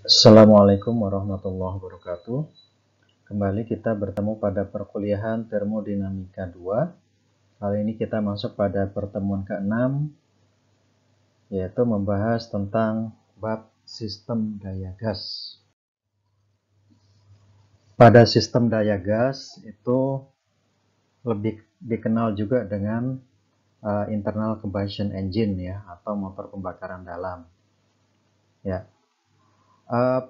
Assalamualaikum warahmatullahi wabarakatuh. Kembali kita bertemu pada perkuliahan termodinamika 2. Kali ini kita masuk pada pertemuan ke-6, yaitu membahas tentang bab sistem daya gas. Pada sistem daya gas itu lebih dikenal juga dengan internal combustion engine ya, atau motor pembakaran dalam. Ya.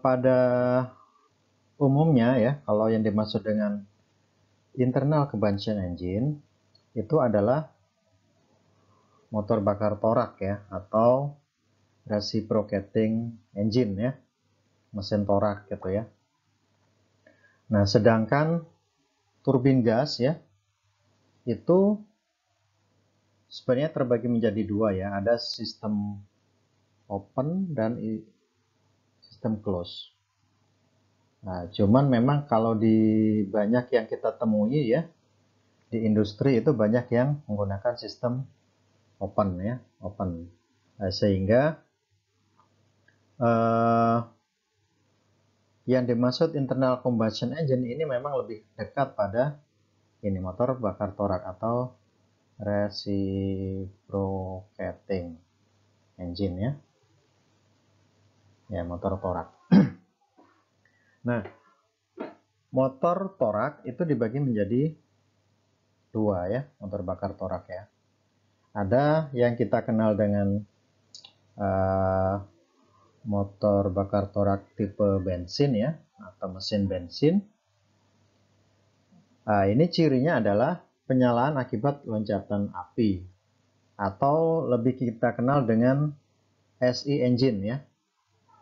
Pada umumnya ya, kalau yang dimaksud dengan internal combustion engine itu adalah motor bakar torak ya, atau reciprocating engine ya, mesin torak gitu ya. Nah, sedangkan turbin gas ya, itu sebenarnya terbagi menjadi dua ya, ada sistem open dan sistem close. Nah, cuman memang kalau di banyak yang kita temui ya, di industri itu banyak yang menggunakan sistem open ya, open. Nah, sehingga yang dimaksud internal combustion engine ini memang lebih dekat pada ini motor bakar torak atau reciprocating engine ya. Ya, motor torak. Nah, motor torak itu dibagi menjadi dua ya, motor bakar torak ya. Ada yang kita kenal dengan motor bakar torak tipe bensin ya, atau mesin bensin. Nah, ini cirinya adalah penyalaan akibat loncatan api, atau lebih kita kenal dengan SI engine ya,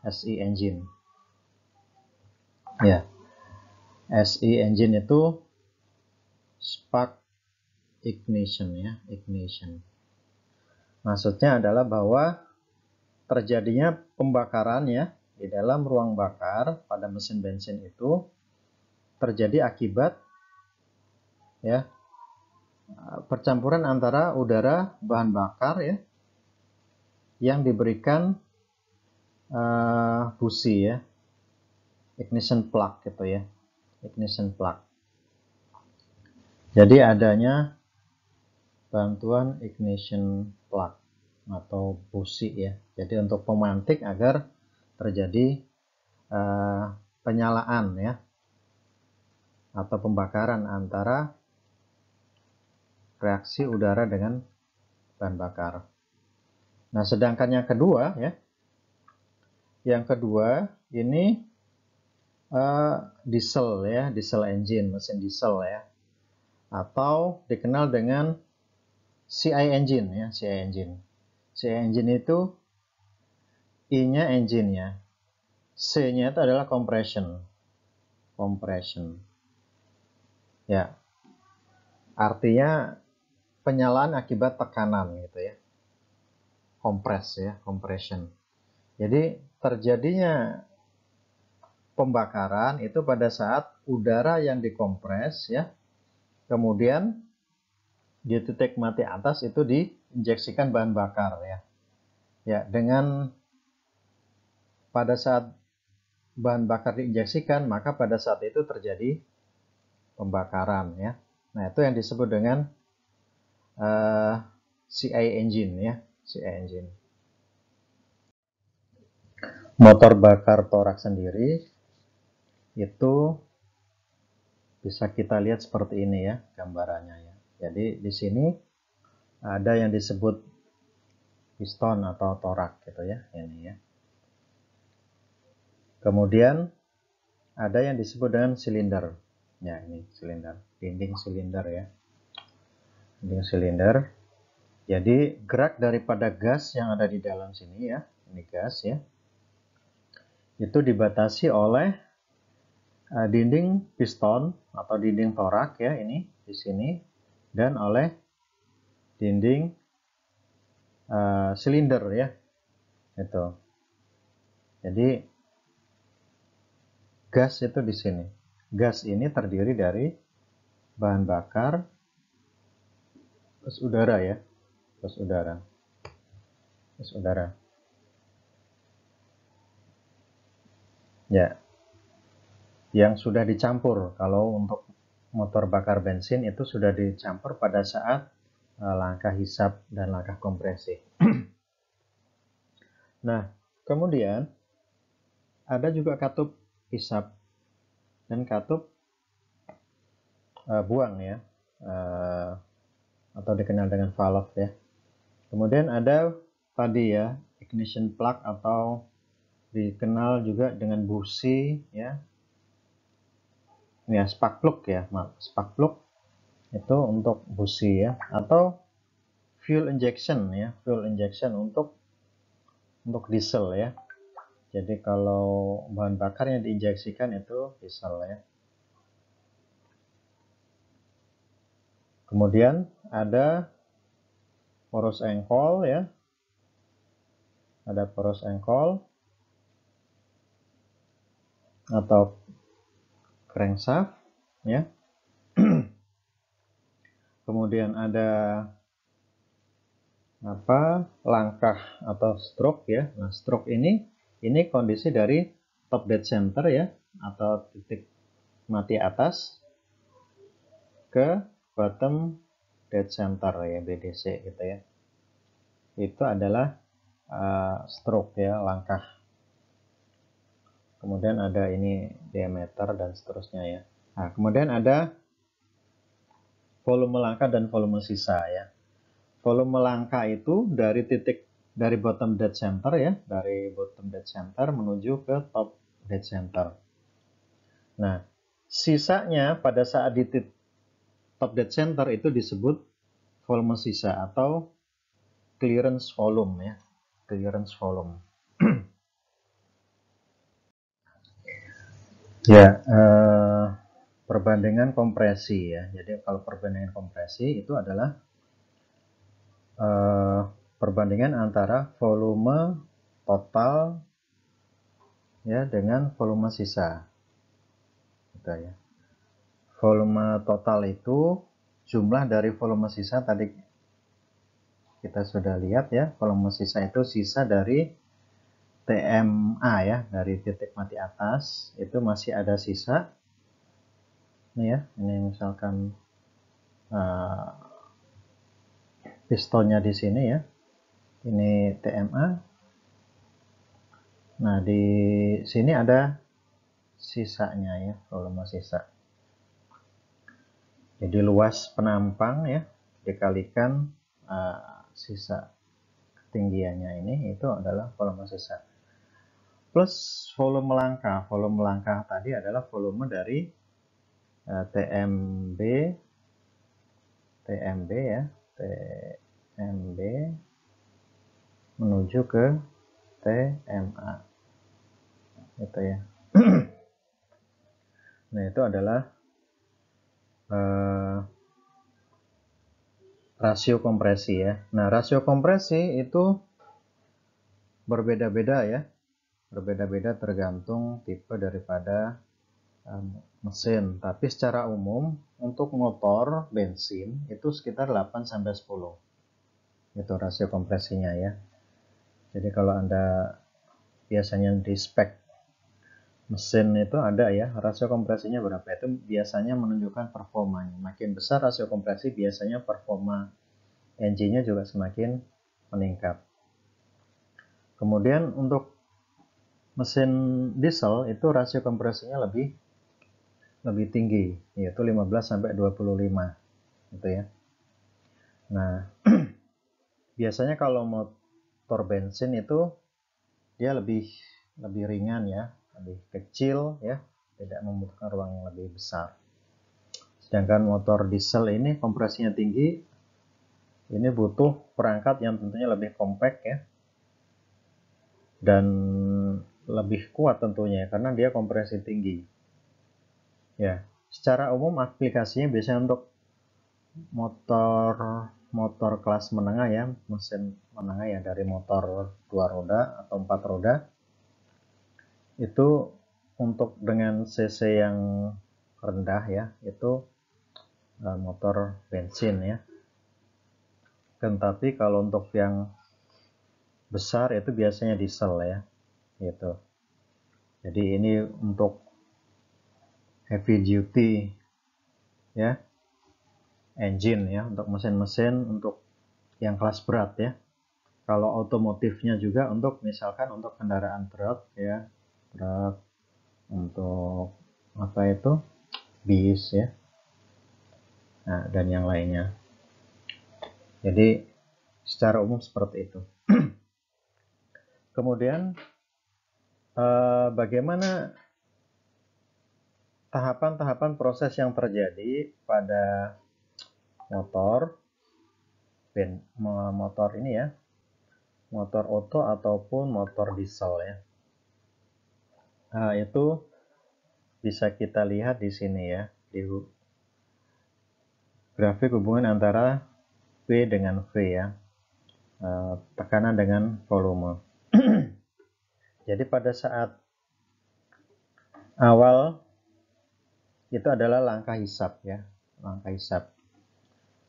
SI engine. Ya, SI engine itu spark ignition ya, ignition. Maksudnya adalah bahwa terjadinya pembakaran ya di dalam ruang bakar pada mesin bensin itu terjadi akibat ya percampuran antara udara bahan bakar ya yang diberikan busi ya, ignition plug gitu ya, ignition plug. Jadi adanya bantuan ignition plug atau busi ya. Jadi untuk pemantik agar terjadi penyalaan ya atau pembakaran antara reaksi udara dengan bahan bakar. Nah, sedangkan yang kedua ya, yang kedua ini diesel ya, diesel engine, mesin diesel ya, atau dikenal dengan CI engine ya, CI engine. CI engine itu I-nya engine-nya, C-nya itu adalah compression. Compression. Ya. Artinya penyalaan akibat tekanan gitu ya. Kompres ya, compression. Jadi terjadinya pembakaran itu pada saat udara yang dikompres ya, kemudian di titik mati atas itu diinjeksikan bahan bakar ya. Ya, dengan pada saat bahan bakar diinjeksikan, maka pada saat itu terjadi pembakaran ya. Nah, itu yang disebut dengan CI engine ya, CI engine. Motor bakar torak sendiri itu bisa kita lihat seperti ini ya gambarannya ya. Jadi di sini ada yang disebut piston atau torak gitu ya, ini ya. Kemudian ada yang disebut dengan silinder. Ya, ini silinder, dinding silinder ya. Dinding silinder. Jadi gerak daripada gas yang ada di dalam sini ya, ini gas ya. Itu dibatasi oleh dinding piston atau dinding torak ya, ini di sini, dan oleh dinding silinder ya, itu. Jadi gas itu di sini. Gas ini terdiri dari bahan bakar plus udara ya, plus udara, plus udara. Ya, yang sudah dicampur. Kalau untuk motor bakar bensin itu sudah dicampur pada saat langkah hisap dan langkah kompresi. Nah, kemudian ada juga katup hisap dan katup buang ya, atau dikenal dengan valve ya. Kemudian ada tadi ya, ignition plug atau dikenal juga dengan busi ya. Ya, spark plug ya, spark plug itu untuk busi ya, atau fuel injection ya, fuel injection untuk diesel ya. Jadi kalau bahan bakar yang diinjeksikan itu diesel ya. Kemudian ada poros engkol ya, ada poros engkol atau crankshaft ya. Kemudian ada langkah atau stroke ya. Nah, stroke ini kondisi dari top dead center ya, atau titik mati atas ke bottom dead center ya, BDC gitu ya. Itu adalah stroke ya, langkah. Kemudian ada ini diameter dan seterusnya ya. Nah, kemudian ada volume langkah dan volume sisa ya. Volume langkah itu dari bottom dead center ya, dari bottom dead center menuju ke top dead center. Nah, sisanya pada saat di top dead center itu disebut volume sisa atau clearance volume ya, clearance volume. Ya, perbandingan kompresi ya. Jadi kalau perbandingan kompresi itu adalah perbandingan antara volume total ya dengan volume sisa. Gitu ya. Volume total itu jumlah dari volume sisa tadi kita sudah lihat ya. Volume sisa itu sisa dari TMA ya, dari titik mati atas itu masih ada sisa. Ini ya, ini misalkan pistonnya di sini ya. Ini TMA. Nah, di sini ada sisanya ya, volume sisa. Jadi luas penampang ya dikalikan sisa ketinggiannya ini, itu adalah volume sisa. Plus volume langkah. Volume langkah tadi adalah volume dari TMB ya, TMB menuju ke TMA. Gitu ya. Nah, itu adalah rasio kompresi ya. Nah, rasio kompresi itu berbeda-beda ya. Berbeda-beda tergantung tipe daripada mesin. Tapi secara umum untuk motor bensin itu sekitar 8-10. Itu rasio kompresinya ya. Jadi kalau Anda biasanya di spek mesin itu ada ya, rasio kompresinya berapa, itu biasanya menunjukkan performanya. Makin besar rasio kompresi, biasanya performa engine-nya juga semakin meningkat. Kemudian untuk mesin diesel itu rasio kompresinya lebih tinggi, yaitu 15-25 gitu ya. Nah, biasanya kalau motor bensin itu dia lebih ringan ya, lebih kecil ya, tidak membutuhkan ruang yang lebih besar. Sedangkan motor diesel ini kompresinya tinggi, ini butuh perangkat yang tentunya lebih compact ya, dan lebih kuat tentunya karena dia kompresi tinggi. Ya, secara umum aplikasinya biasanya untuk motor kelas menengah ya, mesin menengah ya, dari motor 2 roda atau 4 roda. Itu untuk dengan cc yang rendah ya, itu motor bensin ya. Tetapi kalau untuk yang besar itu biasanya diesel ya, gitu. Jadi ini untuk heavy duty ya engine ya, untuk mesin-mesin untuk yang kelas berat ya. Kalau otomotifnya juga untuk misalkan untuk kendaraan truk ya, truk, untuk apa itu, bis ya, nah, dan yang lainnya. Jadi secara umum seperti itu. Kemudian bagaimana tahapan-tahapan proses yang terjadi pada motor ini ya, motor oto ataupun motor diesel ya. Nah, itu bisa kita lihat di sini ya, di grafik hubungan antara V dengan V ya, tekanan dengan volume. Jadi pada saat awal itu adalah langkah hisap ya, langkah hisap.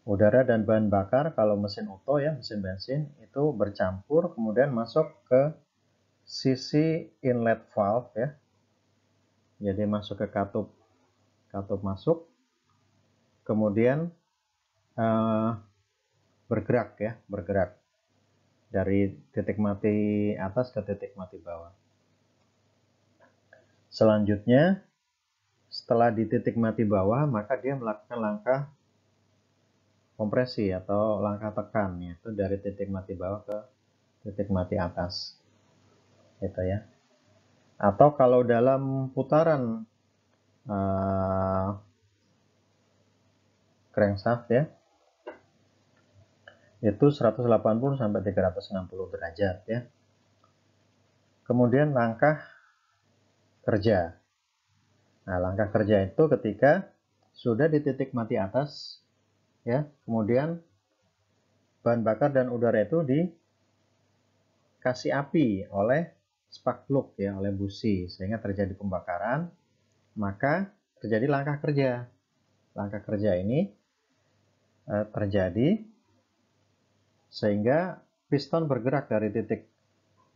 Udara dan bahan bakar kalau mesin oto ya, mesin bensin itu bercampur kemudian masuk ke sisi inlet valve ya. Jadi masuk ke katup masuk, kemudian bergerak dari titik mati atas ke titik mati bawah. Selanjutnya setelah di titik mati bawah maka dia melakukan langkah kompresi atau langkah tekan, yaitu dari titik mati bawah ke titik mati atas, gitu ya. Atau kalau dalam putaran crankshaft ya, itu 180 sampai 360 derajat ya. Kemudian langkah kerja. Nah, langkah kerja itu ketika sudah di titik mati atas ya, kemudian bahan bakar dan udara itu dikasih api oleh spark plug ya, oleh busi, sehingga terjadi pembakaran, maka terjadi langkah kerja. Langkah kerja ini terjadi sehingga piston bergerak dari titik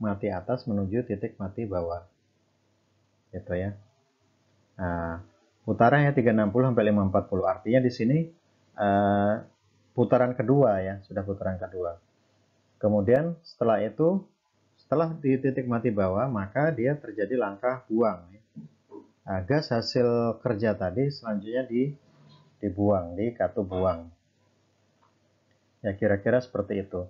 mati atas menuju titik mati bawah, gitu ya. Nah, putarannya 360 sampai 540, artinya di sini putaran kedua ya, sudah putaran kedua. Kemudian setelah itu, setelah di titik mati bawah, maka dia terjadi langkah buang. Nah, gas hasil kerja tadi selanjutnya dibuang di katup buang. Ya kira-kira seperti itu.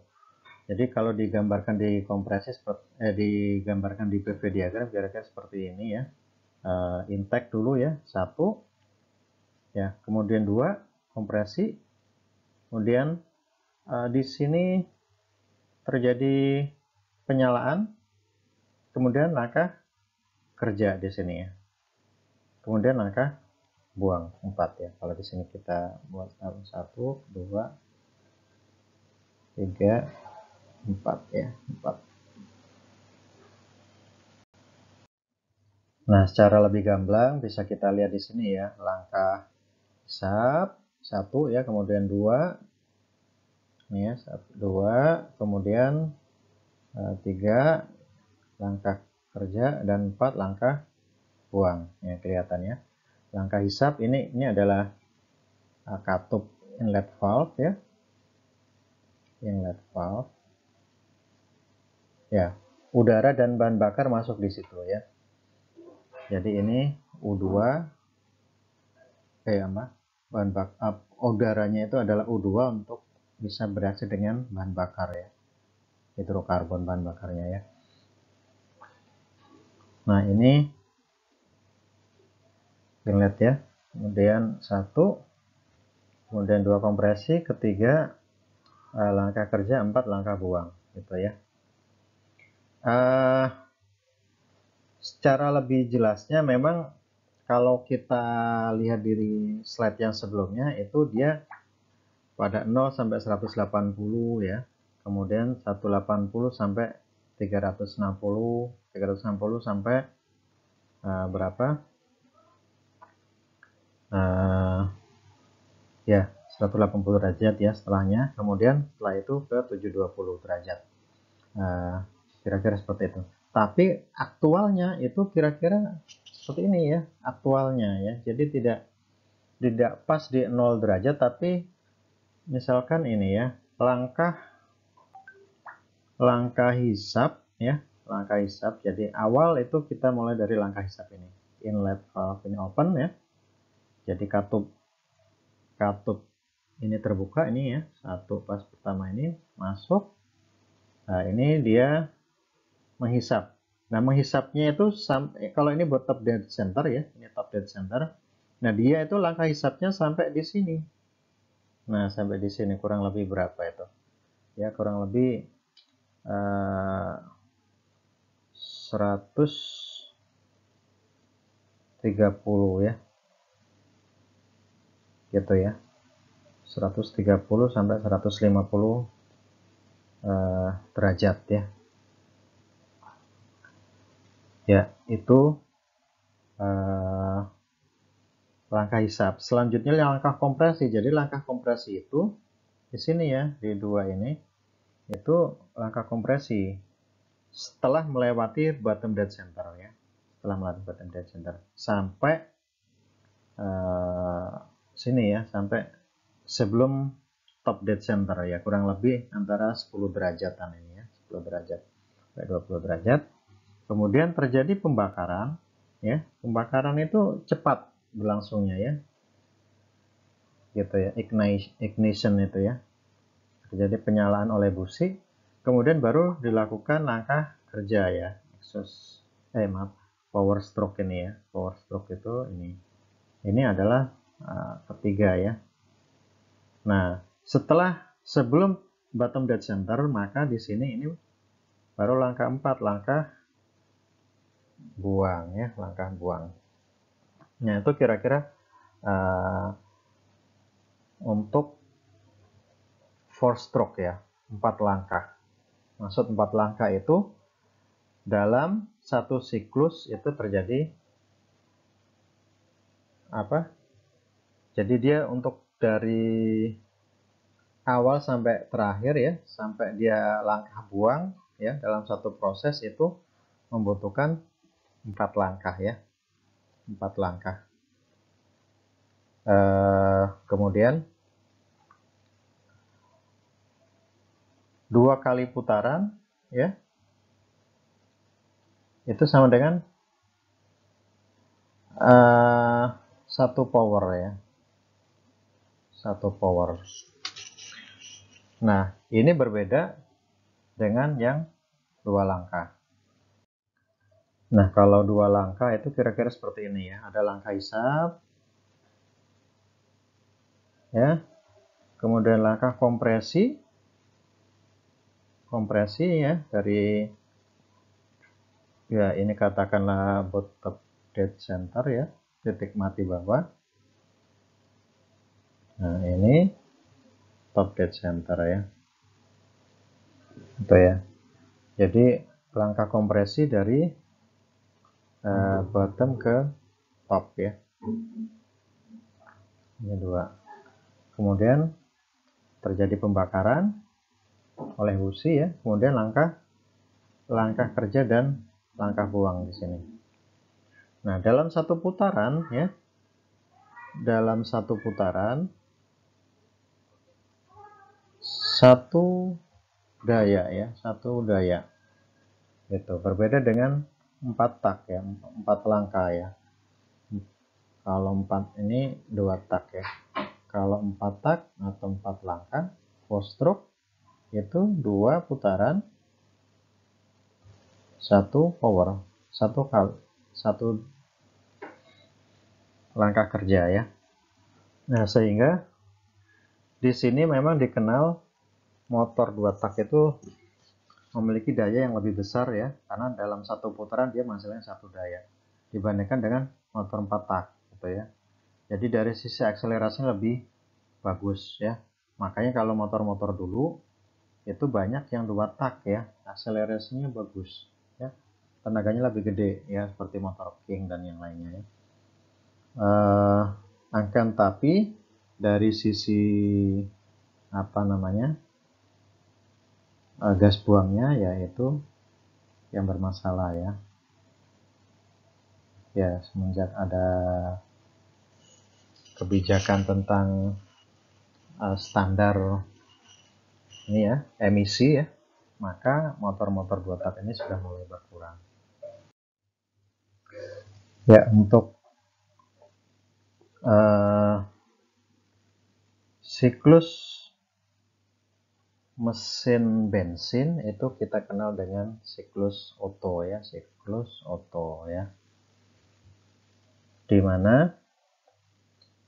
Jadi kalau digambarkan di kompresi, digambarkan di PV diagram kira-kira seperti ini ya. Intake dulu ya, 1 ya, kemudian 2 kompresi, kemudian di sini terjadi penyalaan, kemudian langkah kerja di sini ya, kemudian langkah buang 4 ya. Kalau di sini kita buat 1, 2, 3, 4 ya, 4. Nah, secara lebih gamblang bisa kita lihat di sini ya, langkah hisap 1 ya, kemudian 2 nih ya, 1, 2, kemudian 3 langkah kerja, dan 4 langkah buang ya, kelihatan ya. Langkah hisap ini adalah katup inlet valve ya, inlet valve ya, udara dan bahan bakar masuk di situ ya. Jadi ini U2 bahan bakar, udaranya itu adalah U2 untuk bisa bereaksi dengan bahan bakar ya, hidrokarbon bahan bakarnya ya. Nah, ini inlet ya, kemudian 1, kemudian 2 kompresi, ketiga langkah kerja, 4 langkah buang, gitu ya. Secara lebih jelasnya memang kalau kita lihat di slide yang sebelumnya itu dia pada 0 sampai 180 ya, kemudian 180 sampai 360 sampai berapa ya, 180 derajat ya setelahnya, kemudian setelah itu ke 720 derajat, kira-kira seperti itu. Tapi aktualnya itu kira-kira seperti ini ya, aktualnya ya. Jadi tidak pas di 0 derajat, tapi misalkan ini ya, langkah hisap ya, langkah hisap. Jadi awal itu kita mulai dari langkah hisap ini. Inlet valve ini open ya. Jadi katup ini terbuka ini ya, satu pas pertama ini masuk. Nah, ini dia menghisap. Nah, menghisapnya itu kalau ini buat top dead center ya, ini top dead center. Nah, dia itu langkah hisapnya sampai di sini. Nah, sampai di sini kurang lebih berapa itu? Ya, kurang lebih 130 ya. Gitu ya. 130 sampai 150 derajat ya. Ya, itu langkah hisap. Selanjutnya langkah kompresi. Jadi langkah kompresi itu di sini ya, di dua ini itu langkah kompresi setelah melewati bottom dead center ya. Setelah melewati bottom dead center sampai sini ya, sampai sebelum top dead center ya, kurang lebih antara 10 derajatan ini ya, 10 derajat sampai 20 derajat. Kemudian terjadi pembakaran ya. Pembakaran itu cepat berlangsungnya ya. Gitu ya, ignition itu ya. Terjadi penyalaan oleh busi, kemudian baru dilakukan langkah kerja ya. Power stroke ini ya. Power stroke itu ini. Ini adalah ketiga ya. Nah, sebelum bottom dead center, maka di sini ini baru langkah 4, langkah buang ya, langkah buang. Nah, itu kira-kira untuk 4 stroke ya, 4 langkah. Maksud 4 langkah itu dalam satu siklus itu terjadi apa? Jadi dia untuk dari awal sampai terakhir ya, sampai dia langkah buang ya, dalam satu proses itu membutuhkan 4 langkah ya, 4 langkah. Kemudian 2 kali putaran ya, itu sama dengan 1 power ya, 1 power. Nah, ini berbeda dengan yang 2 langkah. Nah, kalau 2 langkah itu kira-kira seperti ini ya. Ada langkah hisap ya. Kemudian langkah kompresi. Kompresi ya, dari ya ini katakanlah bottom dead center ya, titik mati bawah. Nah, ini top dead center ya. Itu ya. Jadi langkah kompresi dari bottom ke top ya. Ini 2. Kemudian terjadi pembakaran oleh busi ya. Kemudian langkah kerja dan langkah buang di sini. Nah, dalam satu putaran ya. Dalam satu putaran satu daya ya, satu daya. Itu berbeda dengan 4 tak ya, 4 langkah ya. Kalau 4 ini 2 tak ya. Kalau 4 tak atau 4 langkah, 4 stroke itu 2 putaran, 1 power, 1 langkah kerja ya. Nah, sehingga di sini memang dikenal motor 2 tak itu memiliki daya yang lebih besar ya, karena dalam satu putaran dia menghasilkan 1 daya dibandingkan dengan motor 4 tak gitu ya. Jadi dari sisi akselerasinya lebih bagus ya. Makanya kalau motor-motor dulu itu banyak yang 2 tak ya, akselerasinya bagus ya, tenaganya lebih gede ya, seperti motor King dan yang lainnya ya. Akan tapi dari sisi apa namanya gas buangnya yaitu yang bermasalah ya. Ya, semenjak ada kebijakan tentang standar ini ya, emisi ya, maka motor-motor 2 tak ini sudah mulai berkurang. Ya, untuk siklus mesin bensin itu kita kenal dengan siklus Otto ya, siklus Otto ya, di mana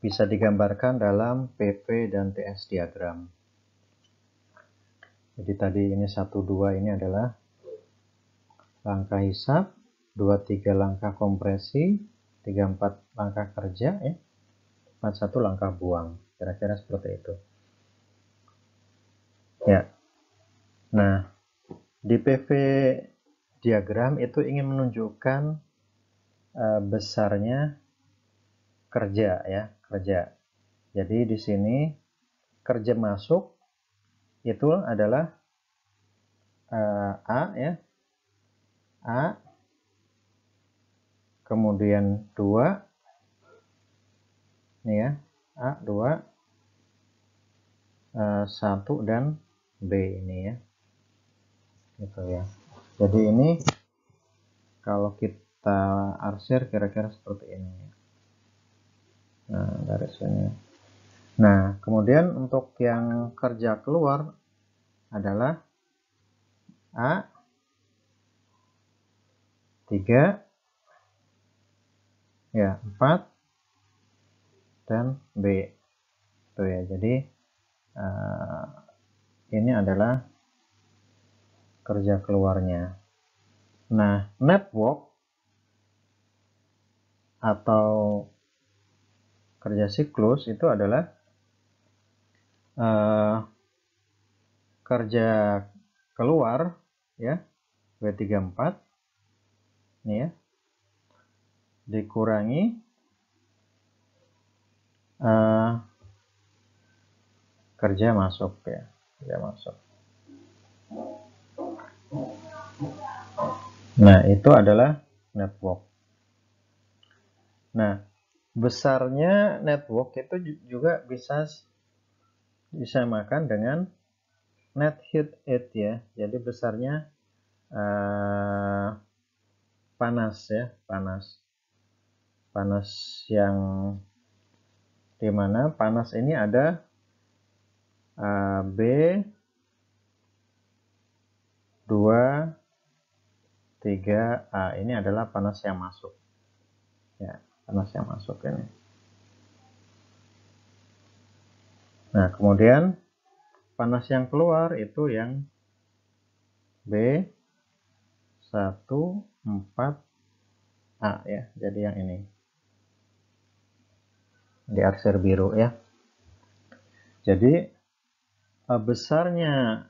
bisa digambarkan dalam PV dan TS diagram. Jadi tadi ini 1, 2 ini adalah langkah hisap, 2, 3 langkah kompresi, 3, 4 langkah kerja ya, 4, 1 langkah buang. Kira-kira seperti itu. Ya. Nah, di PV diagram itu ingin menunjukkan besarnya kerja ya, kerja. Jadi di sini kerja masuk itu adalah A ya, A, kemudian 2 nih ya, A 2, 1 dan B ini ya, gitu ya. Jadi ini kalau kita arsir kira-kira seperti ini. Nah, dari sini. Nah, kemudian untuk yang kerja keluar adalah A 3 ya, 4 dan B. Tuh ya. Jadi ini adalah kerja keluarnya. Nah, network atau kerja siklus itu adalah kerja keluar ya, W34 nih ya, dikurangi kerja masuk ya, kerja masuk. Nah, itu adalah network. Nah, besarnya network itu juga bisa disamakan dengan net heat rate ya. Jadi besarnya panas ya, panas yang dimana panas ini ada B 2 3A, ini adalah panas yang masuk ya, panas yang masuk ini. Nah, kemudian panas yang keluar itu yang B 14A ya, jadi yang ini di arsir biru ya. Jadi besarnya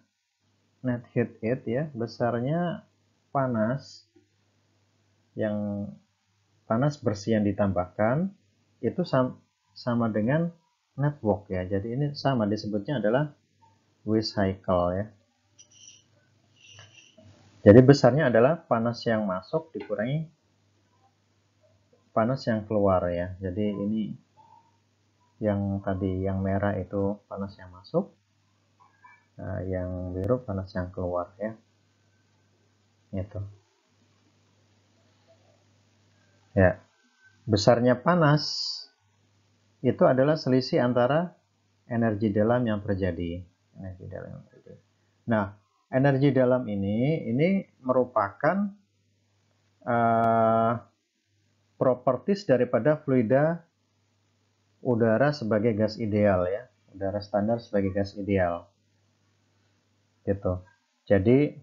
net heat rate ya, besarnya panas yang panas bersih yang ditambahkan itu sama dengan network ya. Jadi ini sama, disebutnya adalah W cycle ya. Jadi besarnya adalah panas yang masuk dikurangi panas yang keluar ya. Jadi ini yang tadi yang merah itu panas yang masuk, yang biru panas yang keluar ya. Itu. Ya. Besarnya panas itu adalah selisih antara energi dalam yang terjadi. Energi dalam yang terjadi. Nah, energi dalam ini merupakan properties daripada fluida udara sebagai gas ideal ya, udara standar sebagai gas ideal gitu. Jadi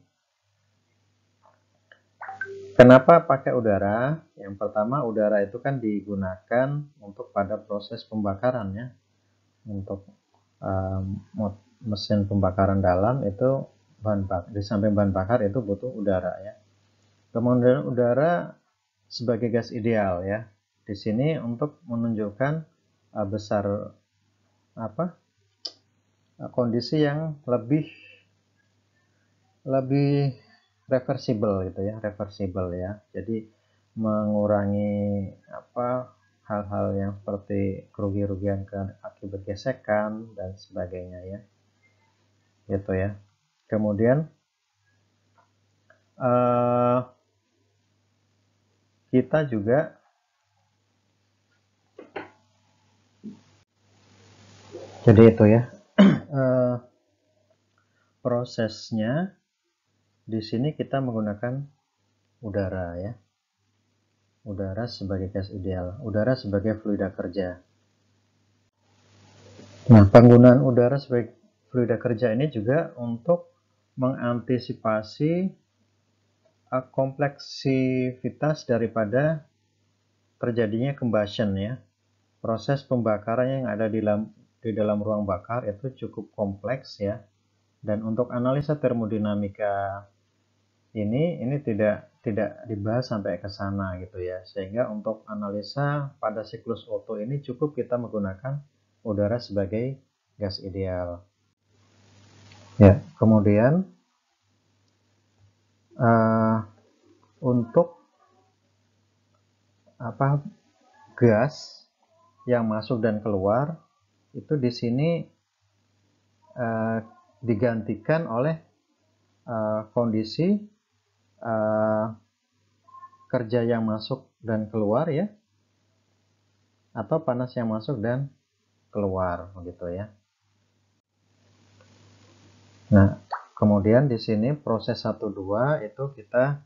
kenapa pakai udara? Yang pertama, udara itu kan digunakan untuk pada proses pembakaran ya, untuk mesin pembakaran dalam itu di samping bahan bakar itu butuh udara ya. Kemudian udara sebagai gas ideal ya. Di sini untuk menunjukkan besar kondisi yang lebih reversible gitu ya, reversible ya. Jadi mengurangi hal-hal yang seperti kerugian akibat gesekan dan sebagainya ya, gitu ya. Kemudian kita juga jadi itu ya, prosesnya di sini kita menggunakan udara ya, udara sebagai gas ideal, udara sebagai fluida kerja. Nah, penggunaan udara sebagai fluida kerja ini juga untuk mengantisipasi kompleksivitas daripada terjadinya combustion ya. Proses pembakaran yang ada di dalam ruang bakar itu cukup kompleks ya. Dan untuk analisa termodinamika ini tidak dibahas sampai ke sana gitu ya. Sehingga untuk analisa pada siklus Otto ini cukup kita menggunakan udara sebagai gas ideal. Ya, kemudian untuk gas yang masuk dan keluar itu di sini digantikan oleh kondisi kerja yang masuk dan keluar ya, atau panas yang masuk dan keluar begitu ya. Nah, kemudian di sini proses 1-2 itu kita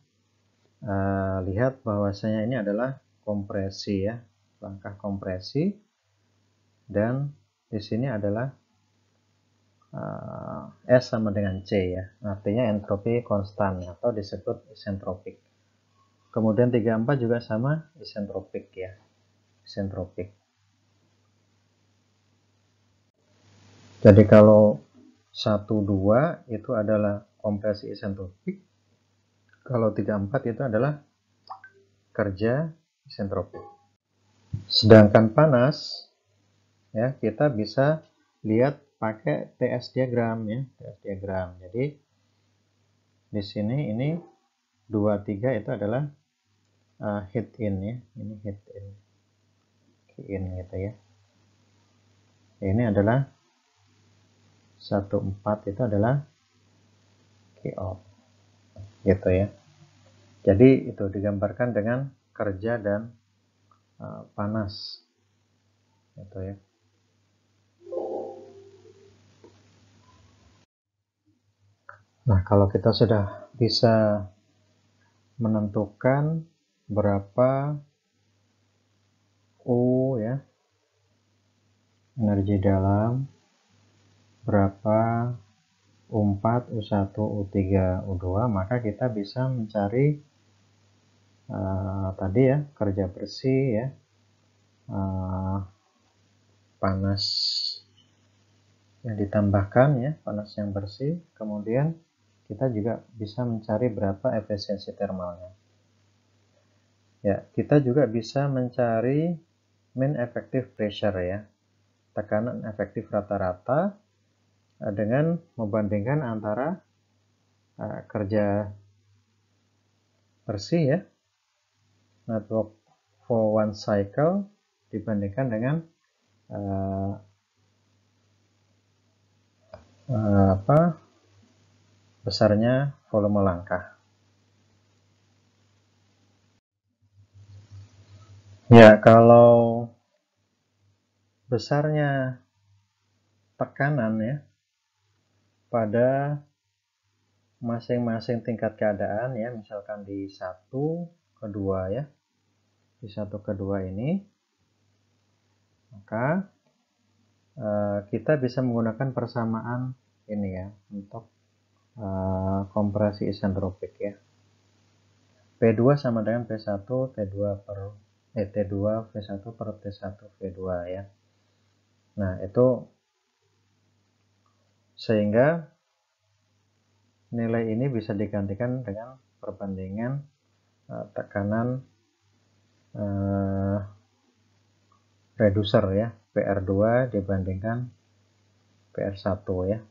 lihat bahwasanya ini adalah kompresi ya, langkah kompresi, dan di sini adalah S sama dengan C ya, artinya entropi konstan atau disebut isentropik. Kemudian 3-4 juga sama, isentropik ya, isentropik. Jadi kalau 1-2 itu adalah kompresi isentropik, kalau 3-4 itu adalah kerja isentropik. Sedangkan panas ya, kita bisa lihat pakai TS diagram ya, TS diagram. Jadi di sini ini 2-3 itu adalah heat in ya, ini heat in gitu ya. Ini adalah 1-4 itu adalah Q out gitu ya. Jadi itu digambarkan dengan kerja dan panas gitu ya. Nah, kalau kita sudah bisa menentukan berapa U ya, energi dalam, berapa U4, U1, U3, U2, maka kita bisa mencari tadi ya, kerja bersih ya, panas yang ditambahkan ya, panas yang bersih. Kemudian kita juga bisa mencari berapa efisiensi termalnya. Ya, kita juga bisa mencari mean effective pressure ya, tekanan efektif rata-rata dengan membandingkan antara kerja bersih ya, network for one cycle, dibandingkan dengan besarnya volume langkah. Ya, kalau besarnya tekanan ya pada masing-masing tingkat keadaan ya, misalkan di 1, kedua ya, di 1, kedua ini, maka kita bisa menggunakan persamaan ini ya untuk kompresi isentropik ya. P2 sama dengan P1 T2 per T2 V1 per T1 V2 ya. Nah, itu sehingga nilai ini bisa digantikan dengan perbandingan tekanan reducer ya, PR2 dibandingkan PR1 ya.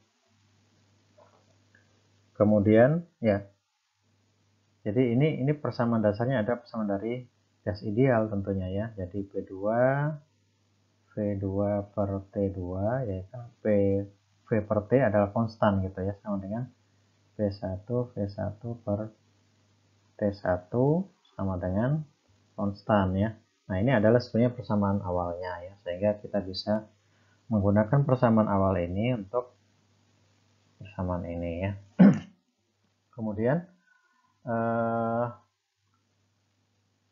Kemudian ya, Jadi ini persamaan dasarnya ada persamaan dari gas ideal tentunya ya. Jadi V2 per T2 yaitu V per T adalah konstan gitu ya, sama dengan V1 per T1 sama dengan konstan ya. Nah, ini adalah sebenarnya persamaan awalnya ya, sehingga kita bisa menggunakan persamaan awal ini untuk persamaan ini ya. Kemudian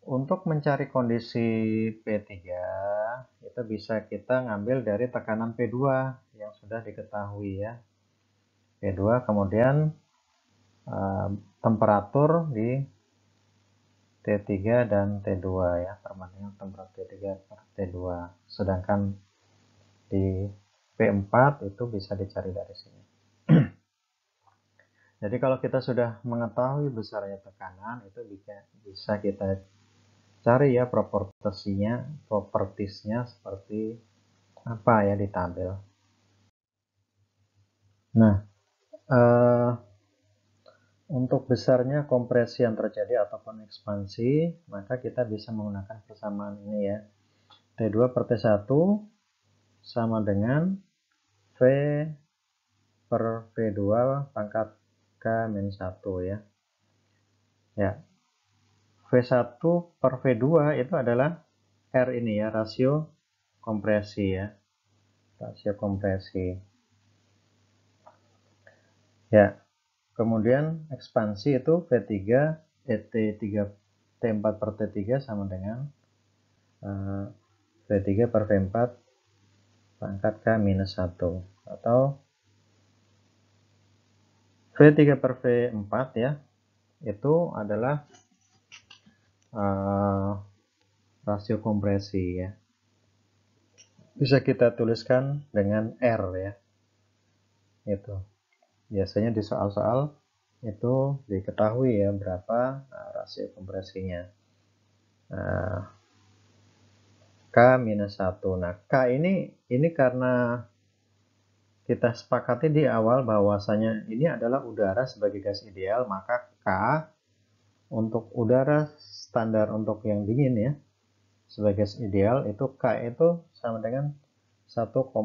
untuk mencari kondisi P3 itu bisa kita ngambil dari tekanan P2 yang sudah diketahui ya. P2 kemudian temperatur di T3 dan T2 ya, perbandingan temperatur T3 per T2. Sedangkan di P4 itu bisa dicari dari sini. Jadi kalau kita sudah mengetahui besarnya tekanan, itu bisa kita cari ya propertisnya seperti apa ya di tabel. Nah, untuk besarnya kompresi yang terjadi ataupun ekspansi, maka kita bisa menggunakan persamaan ini ya. T2 per T1 sama dengan V per V2 pangkat K-1 ya. Ya, V1 per V2 itu adalah R ini ya, rasio kompresi ya. Rasio kompresi. Ya, kemudian ekspansi itu V3 T3 T4 per T3 sama dengan V3 per V4 pangkat K-1 atau V3 per V4 ya, itu adalah rasio kompresi ya. Bisa kita tuliskan dengan R ya. Itu. Biasanya di soal-soal itu diketahui ya berapa rasio kompresinya. K-1. Nah, K ini karena kita sepakati di awal bahwasanya ini adalah udara sebagai gas ideal, maka K untuk udara standar untuk yang dingin ya, sebagai gas ideal itu K itu sama dengan 1,4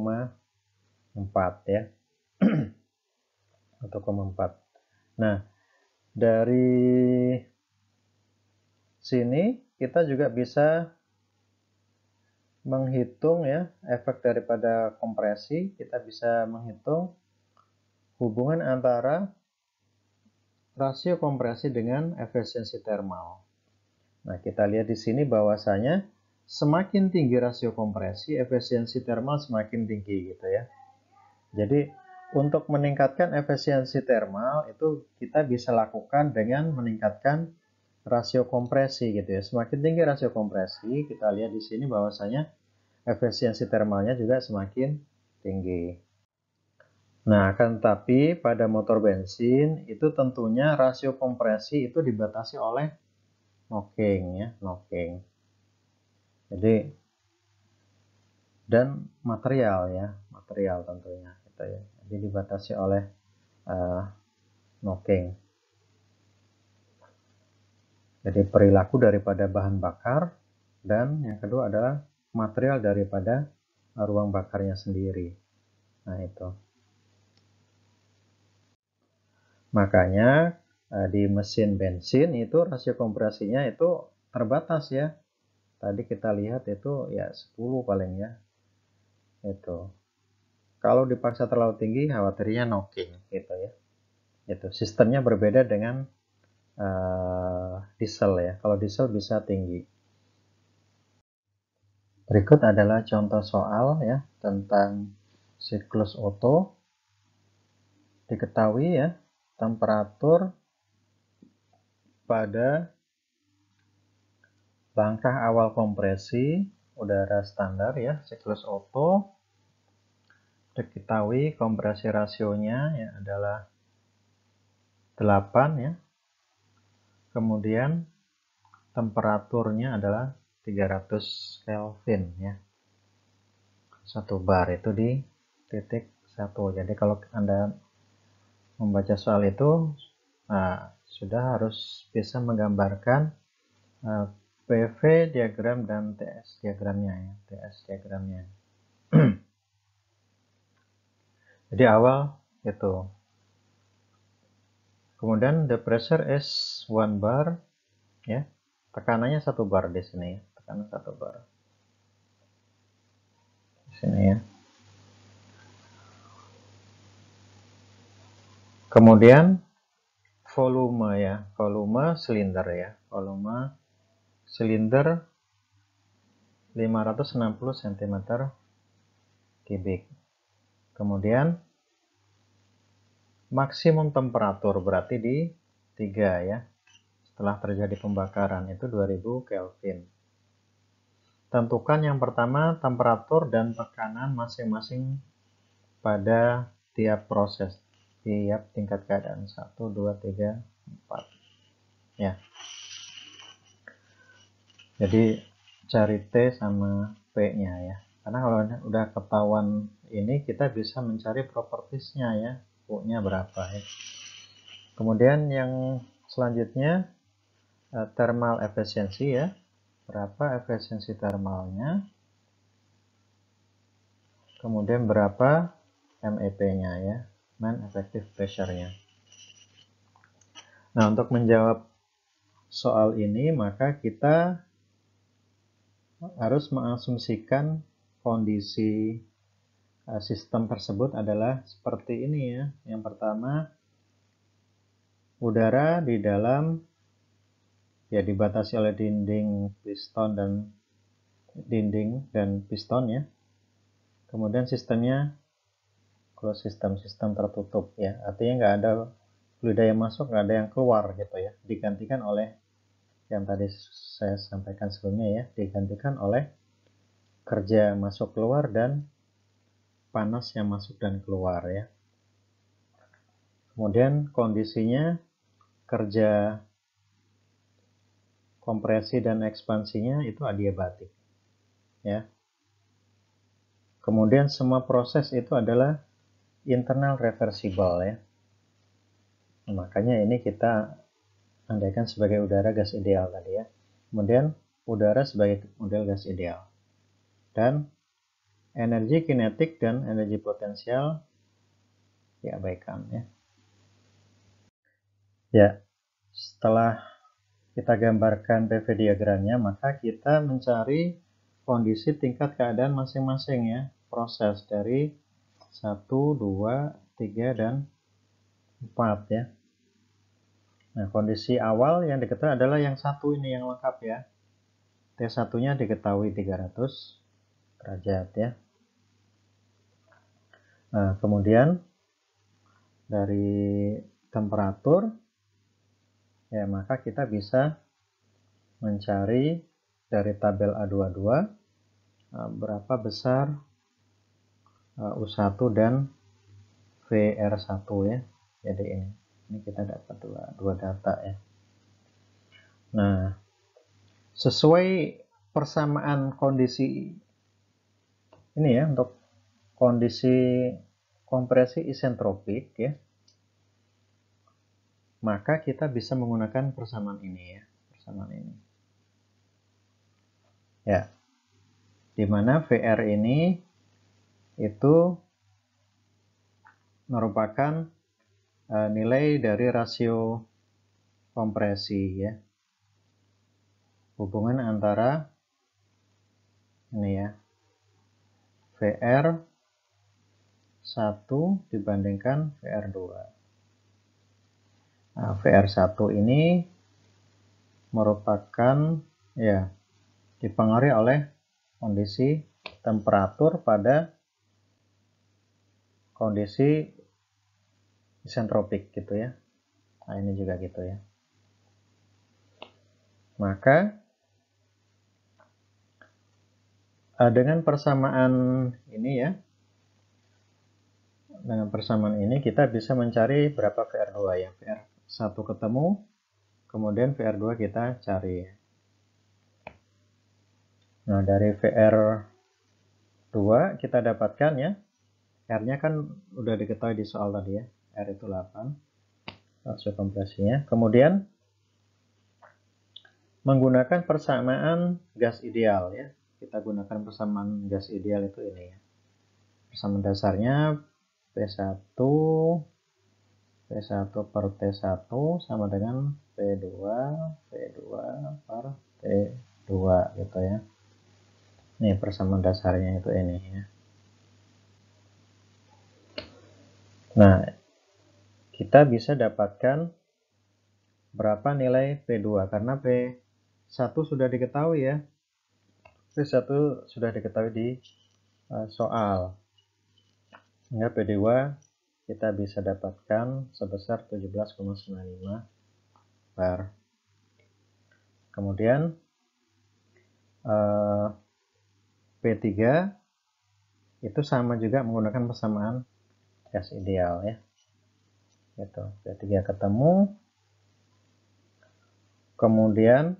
ya. 1,4. Nah, dari sini kita juga bisa menghitung ya efek daripada kompresi. Kita bisa menghitung hubungan antara rasio kompresi dengan efisiensi termal. Nah, kita lihat di sini bahwasanya semakin tinggi rasio kompresi, efisiensi termal semakin tinggi gitu ya. Jadi, untuk meningkatkan efisiensi termal itu kita bisa lakukan dengan meningkatkan rasio kompresi gitu ya. Semakin tinggi rasio kompresi, kita lihat di sini bahwasanya efisiensi termalnya juga semakin tinggi. Nah, akan tetapi pada motor bensin itu tentunya rasio kompresi itu dibatasi oleh knocking ya, knocking. Jadi dan material ya, material tentunya gitu ya. Jadi dibatasi oleh knocking. Jadi perilaku daripada bahan bakar dan yang kedua adalah material daripada ruang bakarnya sendiri. Nah, itu. Makanya di mesin bensin itu rasio kompresinya itu terbatas ya. Tadi kita lihat itu ya 10 paling ya. Itu. Kalau dipaksa terlalu tinggi khawatirnya knocking gitu ya. Itu sistemnya berbeda dengan diesel ya. Kalau diesel bisa tinggi. Berikut adalah contoh soal ya tentang siklus Otto. Diketahui ya temperatur pada langkah awal kompresi udara standar ya siklus Otto. Diketahui kompresi rasionya ya adalah 8 ya. Kemudian temperaturnya adalah 300 Kelvin ya. 1 bar itu di titik 1. Jadi kalau Anda membaca soal itu, nah, sudah harus bisa menggambarkan PV diagram dan TS diagramnya ya, TS diagramnya. Jadi awal itu. Kemudian the pressure is 1 bar ya. Tekanannya 1 bar di sini ya. Tekanan 1 bar. Di sini ya. Kemudian volume ya, volume silinder ya. Volume silinder 560 cm kubik. Kemudian maksimum temperatur berarti di 3 ya. Setelah terjadi pembakaran itu 2000 Kelvin. Tentukan yang pertama temperatur dan tekanan masing-masing pada tiap proses, tiap tingkat keadaan 1, 2, 3, 4 ya. Jadi cari T sama P-nya ya. Karena kalau udah ketahuan ini kita bisa mencari propertiesnya ya, U-nya berapa ya. Kemudian yang selanjutnya thermal efisiensi ya. Berapa efisiensi thermalnya. Kemudian berapa MEP-nya ya, main effective pressure-nya. Nah, untuk menjawab soal ini maka kita harus mengasumsikan kondisi sistem tersebut adalah seperti ini ya. Yang pertama, udara di dalam ya dibatasi oleh dinding dan piston ya. Kemudian sistemnya closed system, sistem tertutup ya. Artinya nggak ada fluida yang masuk, nggak ada yang keluar gitu ya. Digantikan oleh yang tadi saya sampaikan sebelumnya ya, digantikan oleh kerja masuk keluar dan panas yang masuk dan keluar ya. Kemudian kondisinya kerja kompresi dan ekspansinya itu adiabatik ya. Kemudian semua proses itu adalah internal reversible ya. Nah, makanya ini kita andaikan sebagai udara gas ideal tadi ya. Kemudian udara sebagai model gas ideal. Dan energi kinetik dan energi potensial diabaikan ya. Ya, setelah kita gambarkan PV diagramnya, maka kita mencari kondisi tingkat keadaan masing-masing ya, proses dari 1, 2, 3, dan 4 ya. Nah, kondisi awal yang diketahui adalah yang satu ini yang lengkap ya. T1-nya diketahui 300 derajat ya. Nah, kemudian dari temperatur ya, maka kita bisa mencari dari tabel A22 berapa besar U1 dan VR1 ya. Jadi ini kita dapat dua data ya. Nah, sesuai persamaan kondisi ini ya, untuk kondisi kompresi isentropik ya, maka kita bisa menggunakan persamaan ini ya, persamaan ini. Ya, dimana VR ini itu merupakan nilai dari rasio kompresi ya, hubungan antara ini ya, VR 1 dibandingkan VR2. Nah, VR1 ini merupakan ya dipengaruhi oleh kondisi temperatur pada kondisi isentropik gitu ya. Nah, ini juga gitu ya. Maka dengan persamaan ini ya, dengan persamaan ini kita bisa mencari berapa VR2 ya. VR1 ketemu, kemudian VR2 kita cari. Nah, dari VR2 kita dapatkan ya, R-nya kan udah diketahui di soal tadi ya, R itu 8. rasio kompresinya. Kemudian menggunakan persamaan gas ideal ya. Kita gunakan persamaan gas ideal itu ini ya. Persamaan dasarnya P1 per T1 sama dengan P2 per T2 gitu ya. Ini persamaan dasarnya itu ini ya. Nah, kita bisa dapatkan berapa nilai P2 karena P1 sudah diketahui ya. P1 sudah diketahui di soal. Sehingga P2 kita bisa dapatkan sebesar 17,95 bar. Kemudian P3 itu sama juga menggunakan persamaan gas ideal ya. Gitu. P3 ketemu. Kemudian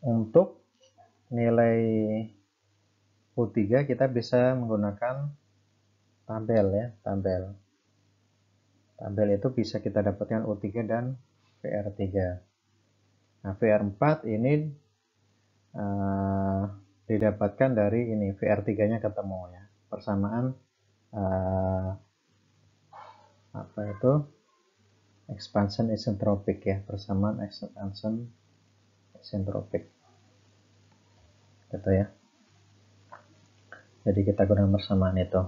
untuk nilai U3 kita bisa menggunakan tabel ya, tabel itu bisa kita dapatkan U3 dan VR3. Nah, VR4 ini didapatkan dari ini, VR3 nya ketemu ya, persamaan apa itu, expansion isentropik ya, persamaan expansion isentropik gitu ya. Jadi kita gunakan persamaan itu.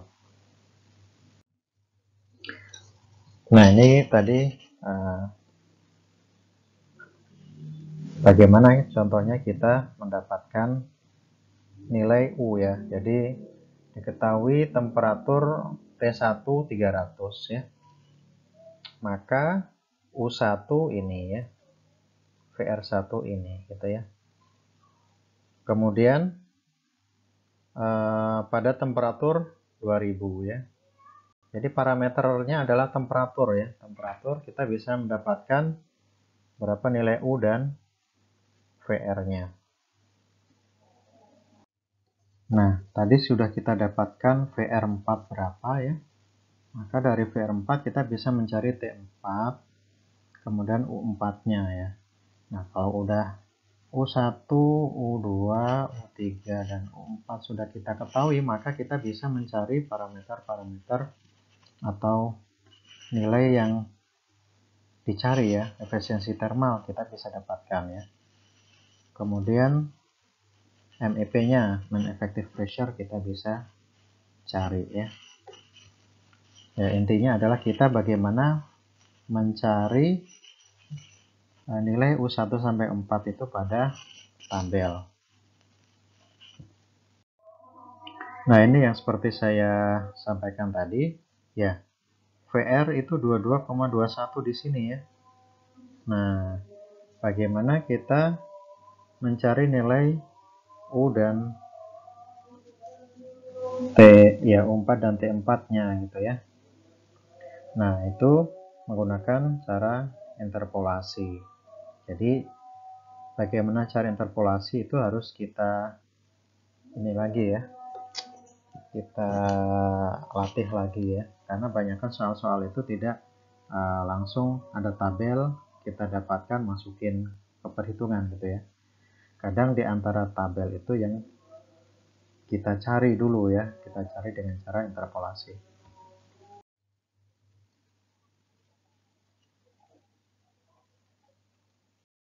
Nah, ini tadi bagaimana contohnya kita mendapatkan nilai U ya. Jadi diketahui temperatur T1 300 ya. Maka U1 ini ya, VR1 ini gitu ya. Kemudian pada temperatur 2000 ya. Jadi parameternya adalah temperatur ya. Temperatur kita bisa mendapatkan berapa nilai U dan VR-nya. Nah, tadi sudah kita dapatkan VR4 berapa ya. Maka dari VR4 kita bisa mencari T4, kemudian U4-nya ya. Nah, kalau udah U1, U2, U3, dan U4 sudah kita ketahui, maka kita bisa mencari parameter-parameter atau nilai yang dicari ya, efisiensi termal kita bisa dapatkan ya. Kemudian MEP-nya, mean effective pressure, kita bisa cari ya. Ya, intinya adalah kita bagaimana mencari nilai U1 sampai 4 itu pada tabel. Nah, ini yang seperti saya sampaikan tadi ya. VR itu 22,21 di sini ya. Nah, bagaimana kita mencari nilai U dan T ya, U4 dan T4-nya gitu ya. Nah, itu menggunakan cara interpolasi. Jadi bagaimana cara interpolasi itu harus kita ini lagi ya. Kita latih lagi ya. Karena banyakkan soal-soal itu tidak langsung ada tabel kita dapatkan masukin ke perhitungan gitu ya. Kadang di antara tabel itu yang kita cari dulu ya, kita cari dengan cara interpolasi.